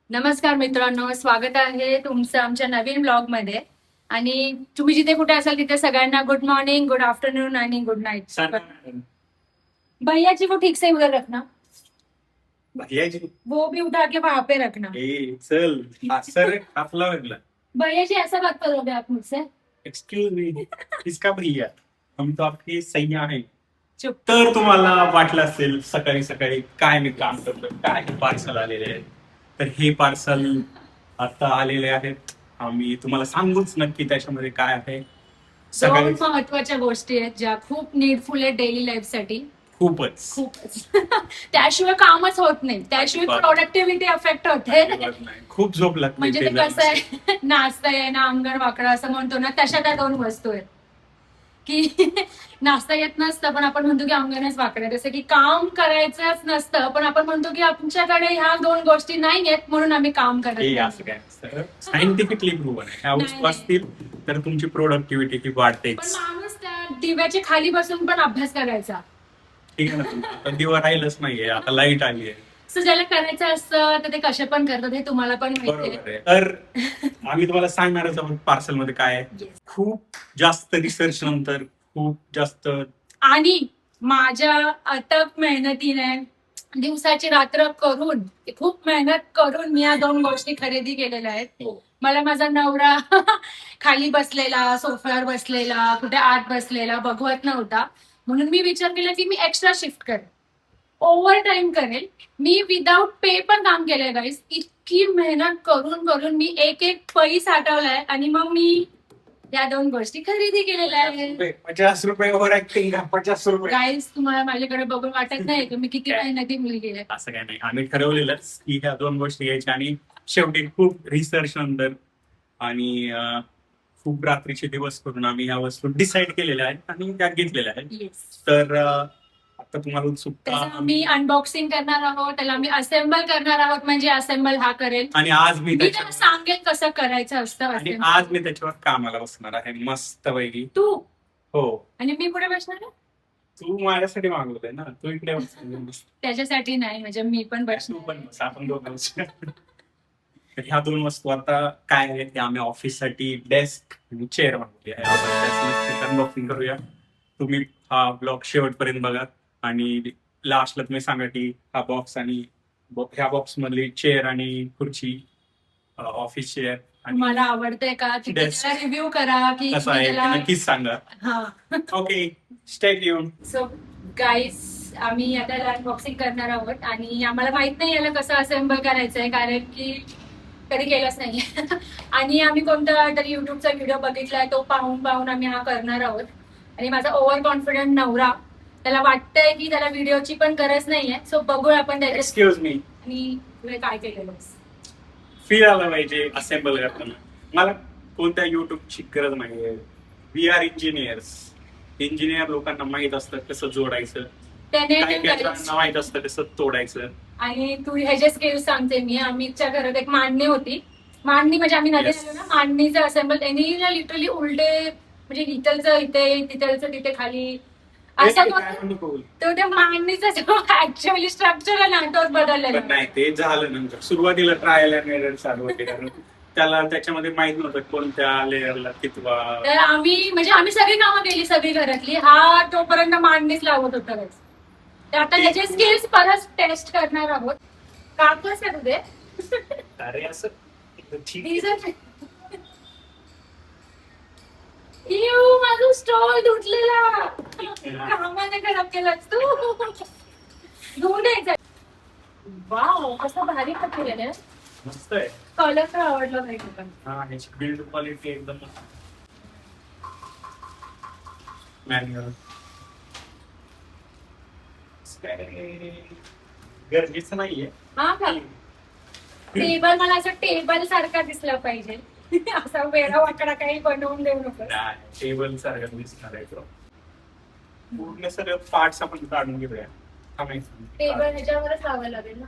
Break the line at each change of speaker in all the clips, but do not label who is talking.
नमस्कार मित्रांनो, स्वागत आहे तुमचं आमच्या नवीन ब्लॉग मध्ये. आणि तुम्ही जिथे कुठे असाल तिथे सगळ्यांना गुड मॉर्निंग, गुड आफ्टरनून आणि गुड नाईट. भैया जी वो ठीक से उधर रखना,
भैया जी
वो भी उठा के वहां पे रखना.
चल सर आपला वागला.
भैया जी ऐसा बात करोगे आप मुझसे?
एक्सक्यूज मी, इसका भैया हम तो आपके सैया है.
चुप.
तर तुम्हाला वाटलं असेल सकाळी सकाळी काय मी काम करतोय, काय पार्सल आलेले आहे. तर हे पार्सल आता आलेले आहेत. आम्ही तुम्हाला सांगूच नक्की त्याच्यामध्ये काय आहे. सकाळी
दोन महत्वाच्या गोष्टी आहेत ज्या खूप नीडफुल आहेत डेली लाईफ साठी.
खूपच
त्याशिवाय कामच होत नाही, त्याशिवाय
बरं.
प्रोडक्टिव्हिटी अफेक्ट होते.
खूप झोप लागते.
म्हणजे ते कसं आहे, नाचता आहे ना अंगण वाकडं असं म्हणतो ना, तशा त्या दोन वस्तू आहेत की नाचता येत नसतं पण आपण म्हणतो की अंगणच वाकडं आहे. जसं की काम करायचंच नसतं पण आपण म्हणतो की आमच्याकडे ह्या दोन गोष्टी नाही आहेत म्हणून आम्ही काम करत
हे
नाही.
असं काय नसतं. सायंटिफिकली प्रूव्हन आहे. ह्या
नाही,
वस्तू
नाही.
असतील तर तुमची प्रोडक्टिव्हिटी ही
पण
वाढतेच.
माणूस त्या दिव्याच्या खाली बसून पण अभ्यास करायचा.
ठीक आहे ना. आता दिवा राहिलंच नाहीये, आता लाईट आली आहे.
सो ज्याला करायचं असतं तर ते कसे पण करतात हे तुम्हाला पण माहिती
बरोबर आहे. तर आम्ही तुम्हाला सांगणारच आहोत पार्सल मध्ये काय आहे.
आहे.
खूप जास्त रिसर्च नंतर खूप जास्त
आणि माझ्या अथक मेहनतीने दिवसाची रात्र करून खूप मेहनत करून मी या दोन गोष्टी खरेदी केलेल्या आहेत. मला माझा नवरा खाली बसलेला, सोफ्यावर बसलेला, कुठे आत बसलेला बघवत नव्हता. म्हणून मी विचार केला की मी एक्स्ट्रा शिफ्ट करेल, ओव्हर टाइम करेल. मी विदाऊट पे पण काम केलंय गाईस. इतकी मेहनत करून करून मी एक एक पैसा साठवलाय आणि मग मी या दोन गोष्टी खरेदी केलेल्या आहेत.
₹50 ओव्हर ऍक्टिंग. ₹50.
गाईस तुम्हाला माझ्याकडे बघून वाटत नाही की मी किती मेहनती मुलगी आहे.
असं काय नाही, आम्ही ठरवलेलंच की ह्या दोन गोष्टी घ्यायच्या. आणि शेवटी खूप रिसर्च नंतर आणि खूप रात्रीचे दिवस करून आम्ही ह्या वस्तू डिसाईड केलेल्या आहेत आणि त्या घेतलेल्या आहेत.
Yes.
तर आता तुम्हाला उत्सुकता.
त्याचं आम्ही अनबॉक्सिंग करणार आहोत, त्याला आम्ही असेंबल करणार आहोत. म्हणजे असेंबल हा करेल
आणि आज मी
मी त्याला सांगेल कसं करायचं असतं
आणि
assemble.
आज मी त्याच्यावर कामाला बसणार आहे मस्त पैकी.
तू
हो,
आणि मी पुढे बसणार आहे?
तू माझ्यासाठी मागवतोय ना, तू इकडे बस.
त्याच्यासाठी नाही, म्हणजे मी पण
तू
बसणार
पण बस, आपण दोघं बसू. तर ह्या दोन वस्तू आता काय आहेत ते आम्ही ऑफिससाठी डेस्क आणि चेअर मागवली आहे. आपण त्याचं अनबॉक्सिंग करूया. तुम्ही हा ब्लॉग शेवटपर्यंत बघा आणि लास्टला तुम्ही सांगा की हा बॉक्स आणि ह्या बॉक्स मधली चेअर आणि खुर्ची ऑफिस चेअर आणि
मला आवडतंय का की
Desk.
त्याला रिव्ह्यू करा की
कसं आहे ते
त्याला.
नक्कीच सांगा.
हा.
Okay, stay tune.
So guys आम्ही आता अनबॉक्सिंग करणार आहोत आणि आम्हाला माहित नाही याला कसं असेंबल करायचंय कारण की कधी केलंच नाही. आणि आम्ही कोणता तरी युट्यूबचा व्हिडिओ बघितलाय तो पाहून पाहून आम्ही हा करणार आहोत. आणि माझा ओव्हर कॉन्फिडंट नवरा त्याला वाटतंय की त्याला व्हिडिओची पण गरज नाहीये. सो बघूया आपण त्याच्या.
एक्सक्यूज मी,
आणि तुला काय केलेलं
फील आलं पाहिजे असेंबल करताना. मला कोणत्या युट्यूबची गरज नाहीये. वी आर इंजिनियर लोकांना माहित असतं कसं जोडायचं,
त्याने
काही मित्रांना माहित असतं कसं तोडायचं.
आणि तू ह्याचे स्किल्स सांगते मी. आम्हीच्या घरात एक मांडणी होती. मांडणी म्हणजे आम्ही नदी
Yes.
आलो ना, मांडणीचं असेंबल त्यांनी ना लिटरली उलटे म्हणजे इथलचं इथे तिथलचं तिथे खाली असं करून तो त्या मांडणीचा जो ऍक्च्युअली स्ट्रक्चर आहे ना तोच बदललेला.
पण नाही, ते झालं नंतर. सुरुवातीला ट्रायल अँड एरर चालू होते कारण त्याला त्याच्यामध्ये माहित नव्हतं कोणत्या लेअरला कितवा.
तर आम्ही सगळी कामं केली सगळी घरातली. हा तोपर्यंत मांडणीच लावत होता. तर आता त्याचे स्किल्स परत टेस्ट करणार आहोत. कापच का तुझे?
अरे असं ठीक.
माझा स्टॉल तुटलेला. कामाने खराब केलास तू. धुवून यायचा. वाव कसं भारी केलेलं आहे.
मस्त आहे.
कलर तर आवडला नाही पण.
हा, ह्याची बिल्ड क्वालिटी एकदम मॅन्युअल. गरजेचं नाहीये.
हा का टेबल मला असं टेबल सारखा दिसला पाहिजे. असा वेडा वाकडा काही बनवून देऊ नको.
टेबल सारखं दिसणार आहे तो. पूर्ण सगळं पार्ट्स आपण काढून घेऊया.
टेबल ह्याच्यावरच लावायला लागेल ना.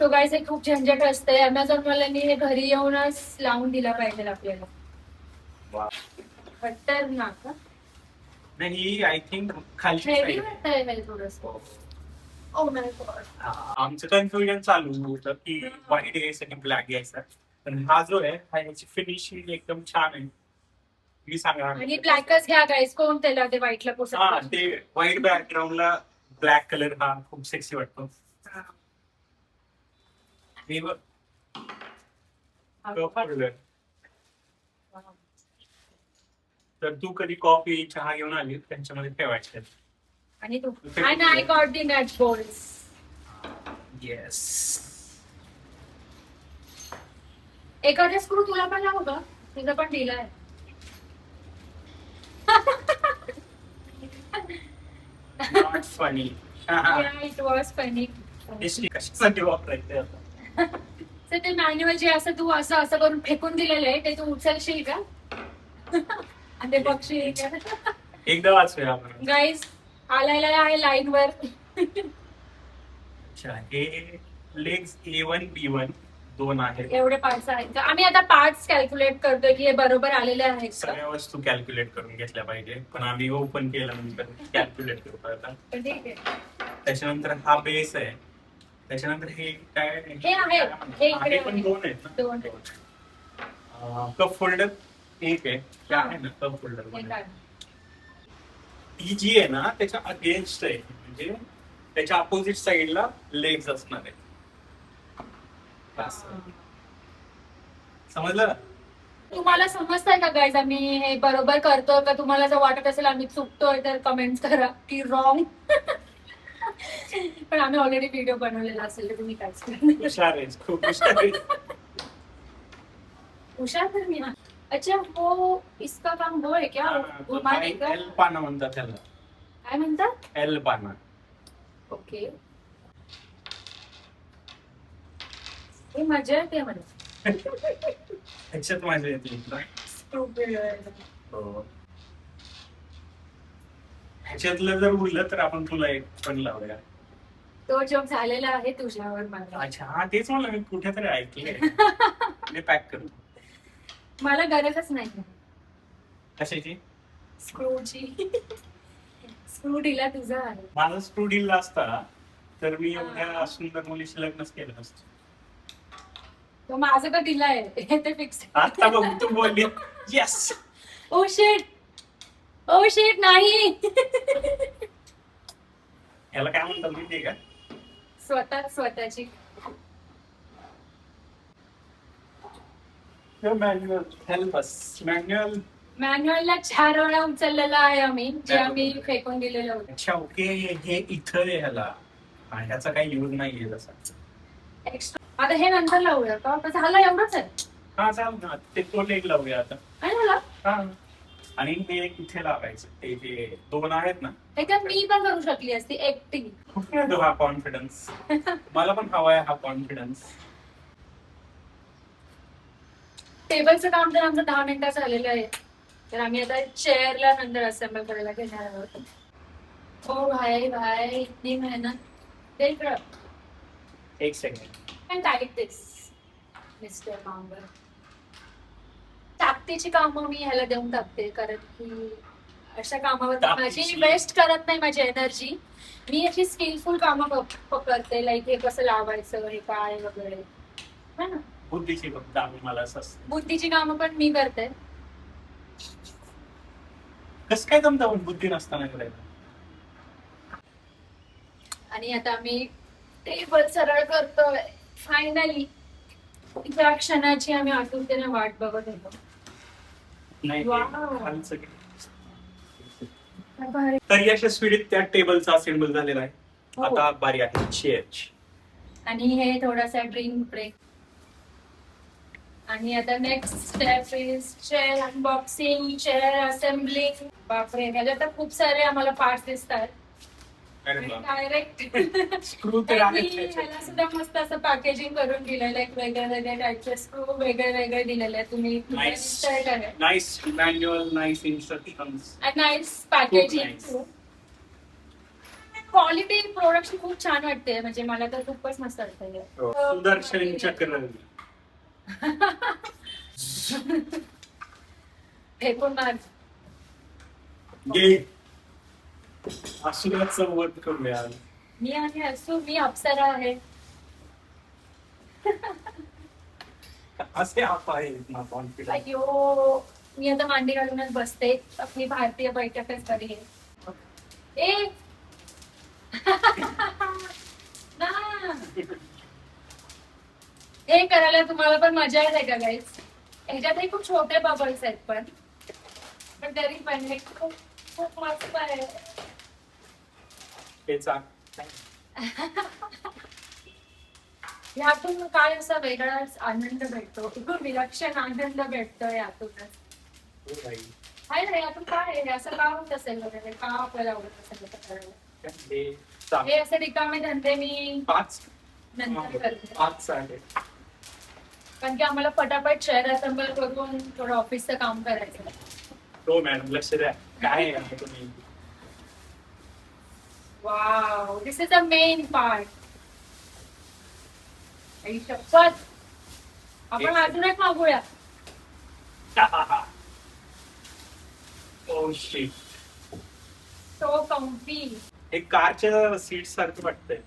तो गाईस हे खूप झंझट असते. अमेझॉन वाल्यांनी हे घरी येऊनच लावून दिला पाहिजे आपल्याला. खतरनाक.
नाही, आय थिंक खाली
हेवी वाटतंय थोडस. Oh my God.
आमचं कन्फ्युजन चालू होतं की व्हाईट घ्यायचा की ब्लॅक घ्यायचा. पण हा जो आहे हा याची फिनिशिंग एकदम छान आहे. मी सांगा
आणि ब्लॅकच घ्या गाईस, कोण त्याला ते व्हाईटला
हा
पोसत
ते व्हाईट बॅकग्राऊंडला ब्लॅक कलर हा खूप सेक्सी वाटतो. हे बघ, cup holder. तर तू कधी कॉफी चहा घेऊन आली त्यांच्यामध्ये ठेवायचे.
आणि तू आणि I got the nut bolts.
Yes.
एखादा स्क्रू तुला पण लावू का? तुझं पण दिलाय.
Not funny.
Yeah, it was funny.
कशासाठी वापरायचं आता?
तर ते मॅन्युअल जे असं तू असं असं करून फेकून दिलेलं आहे ते तू उचलशील का? आणि ते बघशील का?
एकदा वाचूया आपण.
गाईज आलेला आहे लाईन वर.
अच्छा, हे लेग्स A1 B1 दोन आहेत.
एवढे पार्ट्स आहेत का? आम्ही आता पार्ट्स कॅल्क्युलेट करतोय की हे बरोबर आलेले आहेत का?
सगळ्या वस्तू कॅल्क्युलेट करून घेतल्या पाहिजे. पण आम्ही ओपन केल्यानंतर कॅल्क्युलेट करतो आता.
पण ठीक आहे.
त्याच्यानंतर हा बेस आहे. त्याच्यानंतर हे काय
हे आहे. हे
हा,
इकडे
हे पण
आहे.
दोन आहेत ना.
दोन.
कप होल्डर एक आहे. काय आहे ना कप
हे
होल्डर.
काय?
ही जी आहे ना त्याच्या अगेन्स्ट आहे, म्हणजे त्याच्या अपोजिट साइडला लेग्स असणार आहे. असं. समजलं?
तुम्हाला समजतंय का गाईज आम्ही हे बरोबर करतोय का? तुम्हाला जर वाटत असेल आम्ही चुकतोय तर कमेंट करा की रॉंग. पण आम्ही ऑलरेडी व्हिडिओ बनवलेला असेल तर तुम्ही काहीच करणार.
हुशार आहेस, खूप हुशार आहेस.
हुशार तर मी. अच्छा वो इसका काम वो है क्या?
हा, तो
घुमाने का?
एल पाना म्हणतात त्याला.
काय म्हणतात?
एल पाना.
ओके. हे मजा येते मला.
ह्याच्यात माझ्या येते. हो. ह्याच्यातलं जर उरलं तर आपण तुला एक पण लावूया.
तो जोक झालेला आहे तुझ्यावर मला.
अच्छा, हा तेच म्हणलं मी कुठेतरी ऐकलंय. मी पॅक करू.
मला गरजच नाही
कशाची?
स्क्रूची. स्क्रू दिला तुझा आहे.
माझा स्क्रू डील असता तर मी एवढ्या सुंदर मुलीशी लग्नच केलं असतं.
तो माझं का दिलाय हे ते फिक्स.
आता बघ तू बोलली येस.
ओ शेट नाही.
याला काय म्हणतात माहितीये का?
स्वतःची.
Manual help us.
मॅन्युअलला 4 वेळा उचललेला आहे आम्ही, जे आम्ही फेकून दिलेलं होतं.
अच्छा ओके, हे इथं आहे ह्याला. ह्याचा काही यूज नाहीये तसा.
एक्स्ट्रा. आता हे नंतर लावूया का? तर झालं एवढंच आहे.
हा चाल ना, ते तो लेग लावूया आता.
काय झालं?
हा, आणि हे एक इथे लावायचं. ते जे दोन आहेत ना,
हे तर मी पण करू शकली असती एकटी.
कुठे येतो हा कॉन्फिडन्स? मला पण हवाय हा कॉन्फिडन्स.
टेबलचं काम तर आमचं 10 मिनिटाचं झालेलं आहे, तर आम्ही आता चेअरला नंतर असेंबल करायला घेणार आहोत. ओ भाई इतनी मेहनत. देख रहा.
एक second.
And type this, Mr. Mangar. ताकदीची कामं मी ह्याला देऊन टाकते, कारण की अशा कामावर माझी वेस्ट करत नाही माझी एनर्जी. मी अशी स्किलफुल कामं करते, लाईक हे कसं लावायचं, हे काय वगैरे, है ना.
बुद्धीची फक्त आम्ही मला असं
बुद्धीची कामं पण मी करते.
कसं काय जमतं पण बुद्धी नसताना करायला.
आणि आता आम्ही टेबल सरळ करतोय फायनली. त्या क्षणाची आम्ही आतुरतेने वाट बघत होतो.
नाही
Wow.
खालचं.
काय भारी.
तर यशस्वीरित त्या टेबलचा असेंबल झालेला आहे.
हो.
आता बारी आहे चेअरची.
आणि हे थोडासा ड्रिंक ब्रेक. आणि आता next step is chair unboxing, chair assembling. बापरे, ह्याच्यात तर खूप सारे आम्हाला पार्ट्स दिसतात. डायरेक्ट
स्क्रू तर आहेत
ह्याला सुद्धा मस्त असं पॅकेजिंग करून दिलेलं आहे. वेगळ्या टाईपचे स्क्रू वेगळे दिलेले आहेत. तुम्ही दिसतंय का नाही?
Nice manual, nice instructions,
nice packaging. Quality product खूप छान वाटते, म्हणजे मला तर खूपच मस्त वाटतंय.
सुदर्शन चक्र.
फेकून मार.
घे. असुराचं वध करूया.
मी आणि असू, मी अप्सरा आहे.
असे आप आहे ना कॉन्फिडन्स.
अयो, मी आता मांडी घालूनच बसते. आपली भारतीय बैठकच बरी आहे. ए ना. हे करायला तुम्हाला पण मजा येते का गाईज? ह्याच्यातही खूप छोटे बबल्स आहेत पण तरी पण हे खूप खूप मस्त आहे.
हे चाक.
यातून काय असा वेगळाच आनंद भेटतो, खूप विलक्षण आनंद भेटतो यातूनच.
हो बाई.
आहे ना, यातून काय आहे, असं का होत असेल वगैरे, का आपल्याला आवडत असेल असं करायला?
हे चाक.
हे असे रिकामे धंदे मी
5
नंतर करते.
5 आहे.
कारण की आम्हाला पटापट चेअर असेंबल करून थोडं ऑफिसचं काम करायचं.
हो मॅडम, लक्ष द्या. काय आहे तुम्ही?
Wow, this is the main part. आई शपथ, आपण अजून एक मागूया.
Oh shit.
So comfy.
हे कारच्या सीट सारखं वाटतंय.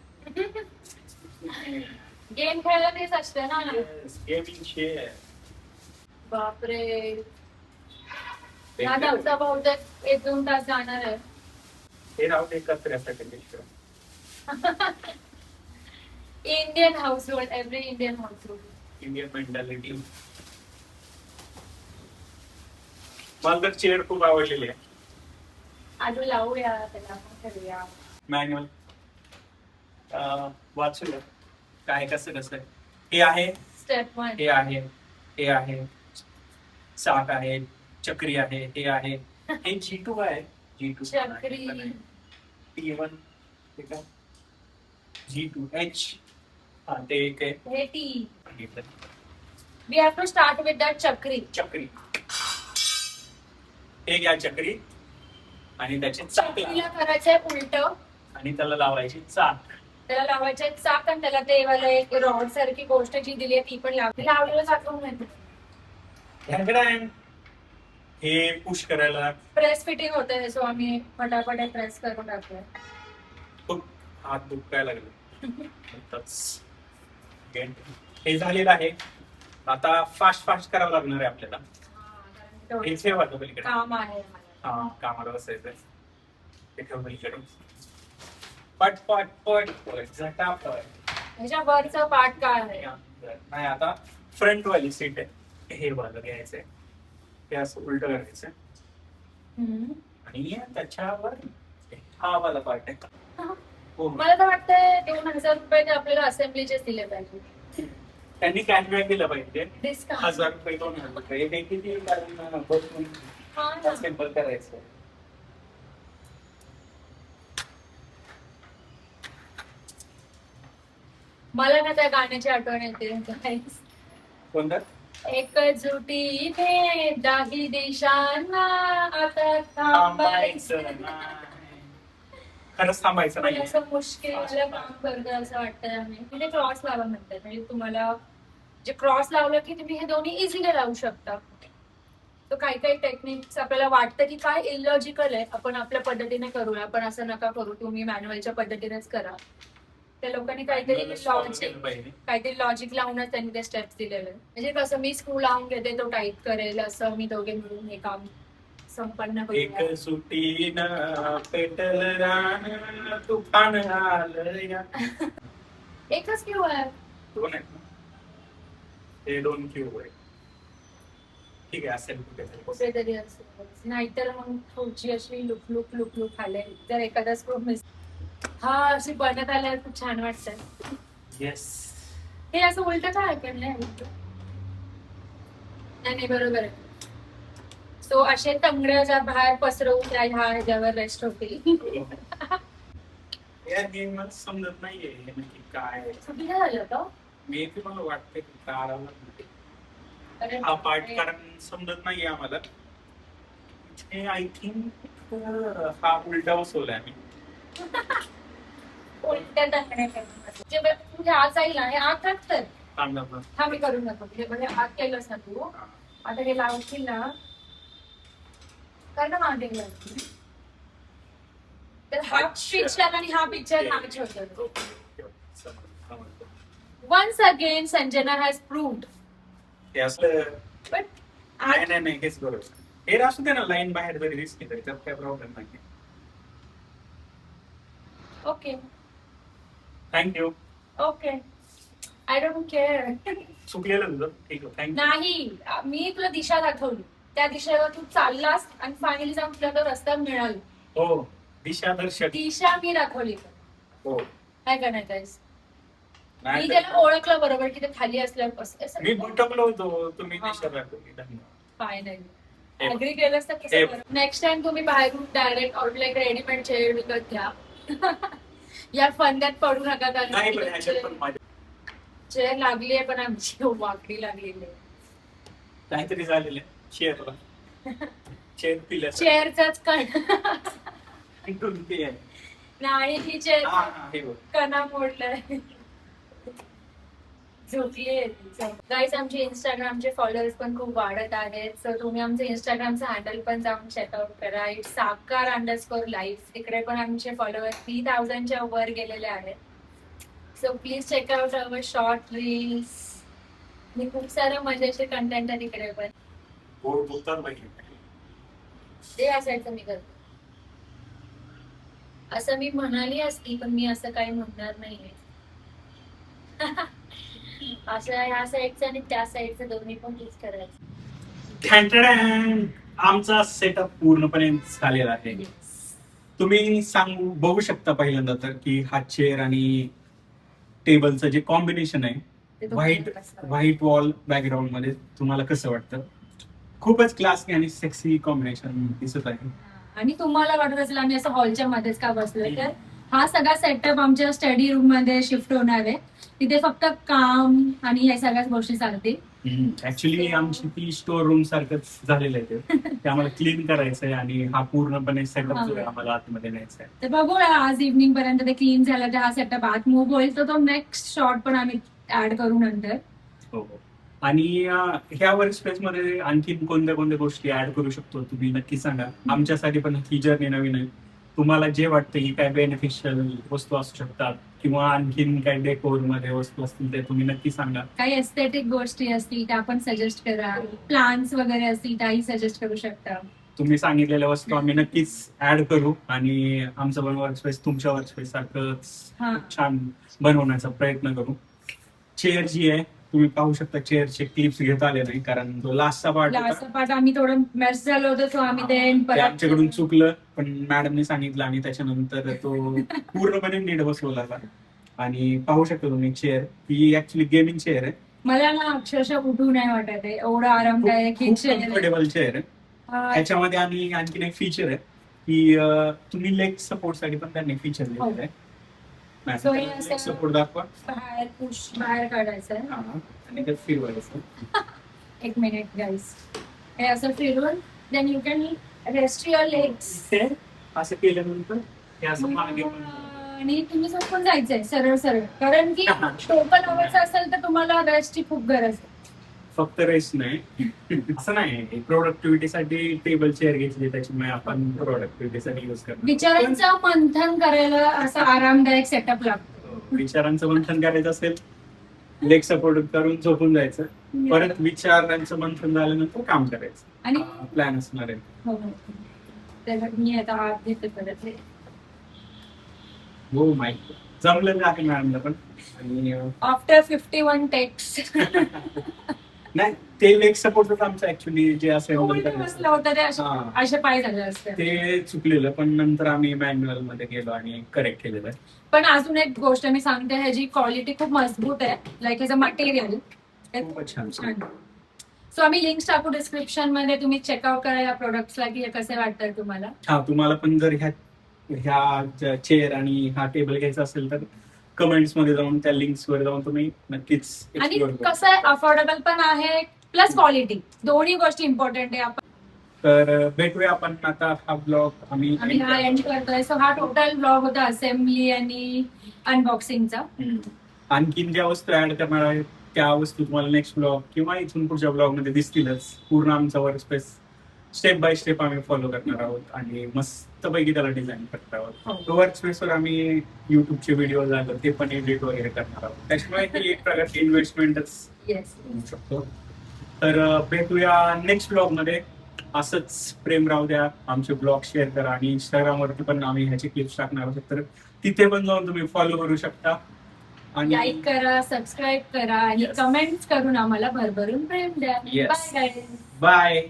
गेम खेळायला तेच असते ना.
Gaming chair.
बापरे, या धावता बहुतेक 1-2 तास जाणार आहे.
हे राहू दे कचऱ्यासाठी.
Indian household, every Indian household.
Indian mentality. मला तर चेअर खूप आवडलेली आहे.
आजू लावूया त्याला, करूया.
मॅन्युअल वाचूया काय कसं कसं आहे. हे आहे,
स्टेप 1.
हे आहे, हे आहे, चाक आहे, चक्री आहे, हे आहे. हे G2 आहे. G2
चक्री.
T1 ठीक आहे. G2 H हा ते एक आहे.
हे टी. We have to start with that chakri.
चक्री. हे घ्या चक्री आणि त्याचे चाक
चक्रीला करायचंय उलट,
आणि त्याला लावायची चाक.
त्याला लावायचंय चाक आणि त्याला ते वाला एक रॉड सारखी गोष्ट जी दिली आहे ती पण लावलेलं साठवून नाही.
हे पुश करायला
प्रेस फिटिंग होते, सो आम्ही फटाफट प्रेस करून टाकूया.
खूप हात दुखायला लागले. हे झालेलं आहे. आता फास्ट फास्ट करावं लागणार आहे आपल्याला. हे ठेवा पलीकडे.
काम आहे.
हा, कामाला बसायचंय. ते ठेव पलीकडे. पट पट पट पट झटापट.
ह्याच्या वरचा पार्ट काय आहे?
नाही, आता फ्रंट वाली सीट आहे. हे वाला घ्यायचंय. हे असं उलट करायचं आणि त्याच्यावर हा वाला पार्ट आहे. हो,
मला तर वाटतंय 2,000 रुपये ते आपल्याला असेंब्लीचेच दिले पाहिजे.
त्यांनी कॅशबॅक दिलं पाहिजे.
डिस्काउंट
1,000 रुपये 2,000 रुपये हे किती कारण सिम्पल करायचं.
मला ना त्या गाण्याची आठवण येते.
कोणतं?
एकजुटीने दाही दिशांना आता थांबायचं
नाही. खरंच थांबायचं
पण
नाही.
असं मुश्किल काम करतं असं वाटतंय. आम्ही तिथे क्रॉस लावा म्हणतात, म्हणजे तुम्हाला जे क्रॉस लावलं की तुम्ही हे दोन्ही इझिली लावू शकता. तर काही काही टेक्निक्स आपल्याला वाटतं की काय इलॉजिकल आहे, आपण आपल्या पद्धतीने करूया, पण असं नका करू, तुम्ही मॅन्युअलच्या पद्धतीनेच करा. त्या लोकांनी काहीतरी लॉजिक लावूनच त्यांनी ते स्टेप्स दिलेले. म्हणजे कसं मी स्क्रू लावून घेते, तो टाईट करेल, असं मी दोघे मिळून हे काम संपन्न करूया.
एक सुटीनं पेटल रान तुफान आलया.
एकच क्यू आहे.
2 आहेत ना? हे 2 क्यू आहे. ठीक आहे, असेल
कुठेतरी असेल, नाहीतर मग पुढची अशी लुक लुक लुक लुक आले जर एखादा स्क्रू मिस. हा, अशी बनत आल्यावर खूप छान वाटतं.
येस.
हे असं उलट काय पण नाही, नाही बरोबर आहे. सो असे तंगड्या ज्या बाहेर पसरवून त्या ह्याच्यावर रेस्ट होतील.
या गेम मला समजत नाहीये हे नक्की काय आहे.
चुकीचं झालं का?
मे बी मला वाटतं की हा पार्ट कारण समजत नाहीये आम्हाला. आय थिंक हा उलटा बसवलाय आम्ही.
उलट्या तंगड्या जे तुझ्या आत जाईल ना, हे आत टाक तर. हा मी करून नको, हे म्हणजे आत केलंस ना तू. आता हे लावशील ना, कर ना मागे. तर हा पिक्चर आणि हा पिक्चर मॅच होतो. Once again Sanjana has proved.
हे असलं
बट
नाही हेच बरोबर. हे असू दे ना, लाईन बाहेर जरी दिसली तरी त्यात काय प्रॉब्लेम नाही.
Okay
thank you.
Okay I don't care.
चुकलेलं तुझं, ठीक आहे, थँक्यू.
नाही, मी तुला दिशा दाखवली, त्या दिशेवर तू चाललास आणि फायनली जाऊन तुला तो रस्ता मिळाला.
हो, दिशा दर्शक.
दिशा मी दाखवली.
हो,
काय करण्यात आहेस? मी
नाही
त्याला ओळखलं बरोबर की ते खाली असल्यावर
मी भटकलो होतो, तुम्ही दिशा दाखवली.
फायनली अग्री केलंस तर कसं. नेक्स्ट टाइम तुम्ही बाहेरून डायरेक्ट आउटलाईक रेडीमेड चेअर विकत घ्या. या फंद्यात पडू नका,
नाही पण ह्याच्यात पण
कारण
माझ्या
चेअर लागली आहे पण आमची वाकडी लागलेली आहे.
काहीतरी झालेलं आहे चेअरला. चेअर पिल्या
चेअरचाच कण
आहे.
नाही, ही चेअर
हे बघ.
कणा मोडलाय, झोपलीये. गाईस, आमचे इंस्टाग्रामचे फॉलोअर्स पण खूप वाढत आहेत, सो तुम्ही आमचे इंस्टाग्रामचं हँडल पण जाऊन चेकआउट करा. इट्स साकार_लाईफ. तिकडे पण आमचे फॉलोअर्स 3000च्या वर गेलेले आहेत. So please check out our short reels. मी खूप सारं मजेचे कंटेंट आहे तिकडे पण.
गोड बोलतात बाई.
ते असायचं मी करतो. असं मी म्हणाली असती पण मी असं काही म्हणणार नाहीये. असं ह्या साईडचं आणि त्या साईडचं दोन्ही पण यूज करायचं.
ठणठण. आमचा सेटअप पूर्णपणे झालेला आहे. तुम्ही बघू शकता पहिल्यांदा तर की हा चेअर आणि टेबलचं जे कॉम्बिनेशन आहे,
ते तुम्हाला कसं वाटतं?
व्हाईट वॉल बॅकग्राऊंड मध्ये तुम्हाला कसं वाटतं? खूपच क्लासी आणि सेक्सी कॉम्बिनेशन दिसत आहे.
आणि तुम्हाला वाटत असेल आम्ही असं हॉलच्या मध्येच का बसलोय, तर हा सगळा सेटअप आमच्या स्टडी रूम मध्ये शिफ्ट होणार आहे. तिथे फक्त काम आणि या सगळ्याच गोष्टी चालतील.
ऍक्च्युली आमची ती स्टोर रूम सारखंच झालेलं आहे ते आम्हाला क्लीन करायचंय आणि हा पूर्णपणे सेटअप जो आहे आम्हाला आतमध्ये न्यायचा आहे.
तर बघूया आज इव्हनिंग पर्यंत ते क्लीन झालं तर हा सेटअप आत मूव्ह होईल, तर तो नेक्स्ट शॉट पण आम्ही ऍड करू नंतर.
हो. आणि ह्या वर्क स्पेस मध्ये आणखीन कोणत्या कोणत्या गोष्टी ऍड करू शकतो तुम्ही नक्की सांगा. आमच्यासाठी पण ही जर्नी नवीन आहे. तुम्हाला जे वाटतं की काय बेनिफिशियल वस्तू असू शकतात किंवा आणखीन काय डेकोर मध्ये वस्तू असतील ते तुम्ही नक्की सांगा.
काही एस्थेटिक गोष्टी असतील त्या पण सजेस्ट करा. प्लान्स वगैरे असतील त्याही सजेस्ट करू शकता.
तुम्ही सांगितलेल्या वस्तू आम्ही नक्कीच ऍड करू आणि आमचं पण वर्क स्पेस तुमच्या वर्क स्पेस सारखंच खूप छान बनवण्याचा प्रयत्न करू. चेअर जी आहे तुम्ही पाहू शकता, चेअरचे क्लिप्स घेता आले नाही कारण तो लास्टचा पार्ट
पार्ट आम्ही थोडं मेस झालो होतं, सो आम्ही ते
आमच्याकडून चुकलं, पण मॅडमने सांगितलं आणि त्याच्यानंतर तो पूर्णपणे नीट बसवला आणि पाहू शकता तुम्ही चेअर ही ऍक्च्युली गेमिंग चेअर आहे.
मला ना अक्षरशः उठू नाही वाटत आहे, एवढा आरामदायक ही चेअर आहे.
कम्फर्टेबल चेअर आहे. ह्याच्यामध्ये आणि आणखीन एक फीचर आहे की तुम्ही लेग सपोर्ट साठी पण त्यांनी फीचर दिलेलं आहे. लेग सपोर्ट दाखवा.
बाहेर काढायचं
आणि त्यात फिरवायचं.
एक मिनिट गाईस, हे असं फिरवून then you can rest your legs.
असं केल्यानंतर हे असं मागे
आणि तुम्ही झोपून जायचंय सरळ सरळ, कारण की टोकन हवायचं असेल तर तुम्हाला रेस्टची खूप गरज आहे.
फक्त रेस्ट नाही असं नाही, प्रोडक्टिव्हिटीसाठी टेबल चेअर घेतली त्याच्यामुळे आपण प्रोडक्टिव्हिटीसाठी युज करतो.
विचारांचं मंथन करायला असं आरामदायक सेटअप लागतो.
विचारांचं मंथन करायचं असेल लेग सपोर्ट करून झोपून जायचं, परत विचारांचं मंथन झाल्यानंतर काम करायचं आणि प्लॅन असणार आहे.
हो, मी आता हात घेते परत.
हो माहिती जमलं आहे मॅडमला पण. आणि
आफ्टर 51 टेक्स
नाही, ते लेग सपोर्ट आमचं ऍक्च्युली जे असेल
बसलं होतं ते असे पाय झाले असते, ते
चुकलेलं, पण नंतर आम्ही मॅन्युअल मध्ये गेलो आणि करेक्ट केलेलं आहे.
पण अजून एक गोष्ट मी सांगते, ह्याची क्वालिटी खूप मजबूत आहे, लाईक ह्याचं मटेरियल
खूपच छान.
सो आम्ही लिंक्स टाकू डिस्क्रिप्शन मध्ये, तुम्ही चेकआउट करा या प्रोडक्ट्सला की हे कसे वाटतात तुम्हाला.
हा, तुम्हाला पण जर ह्या चेअर आणि हा टेबल घ्यायचा असेल तर कमेंट्स मध्ये जाऊन त्या लिंक्स वर जाऊन तुम्ही नक्कीच.
आणि कसं आहे, अफोर्डेबल पण आहे प्लस क्वालिटी, दोन्ही गोष्टी इम्पॉर्टंट आहे. आपण
तर भेटूया आपण आता. हा ब्लॉग आम्ही
हा एंड करतोय. सो हा टोटल ब्लॉग होता असेंब्ली आणि अनबॉक्सिंगचा.
आणखीन ज्या वस्तू ऍड करणार आहेत त्या वस्तू तुम्हाला नेक्स्ट ब्लॉग किंवा इथून पुढच्या ब्लॉग मध्ये दिसतीलच. पूर्ण आमचा work space step by step आम्ही फॉलो करणार आहोत आणि मस्त मस्तपैकी त्याला डिझाईन करणार आहोत.
हो.
तो वर्क स्पेसवर आम्ही युट्यूबचे व्हिडिओ झालं ते पण एडिट वगैरे करणार आहोत. त्याच्यामुळे ही एक प्रकारची इन्व्हेस्टमेंटच
येस.
म्हणू शकतो. तर भेटूया नेक्स्ट ब्लॉग मध्ये. असंच प्रेम राहू द्या. आमचे ब्लॉग शेअर करा आणि इंस्टाग्राम वरती पण आम्ही ह्याचे क्लिप्स टाकणार आहोत, तर तिथे पण जाऊन तुम्ही फॉलो करू शकता आणि
लाईक करा, सबस्क्राईब करा आणि
Yes.
कमेंट्स करून आम्हाला भरभरून प्रेम द्या.
Yes.
Bye guys.
बाय.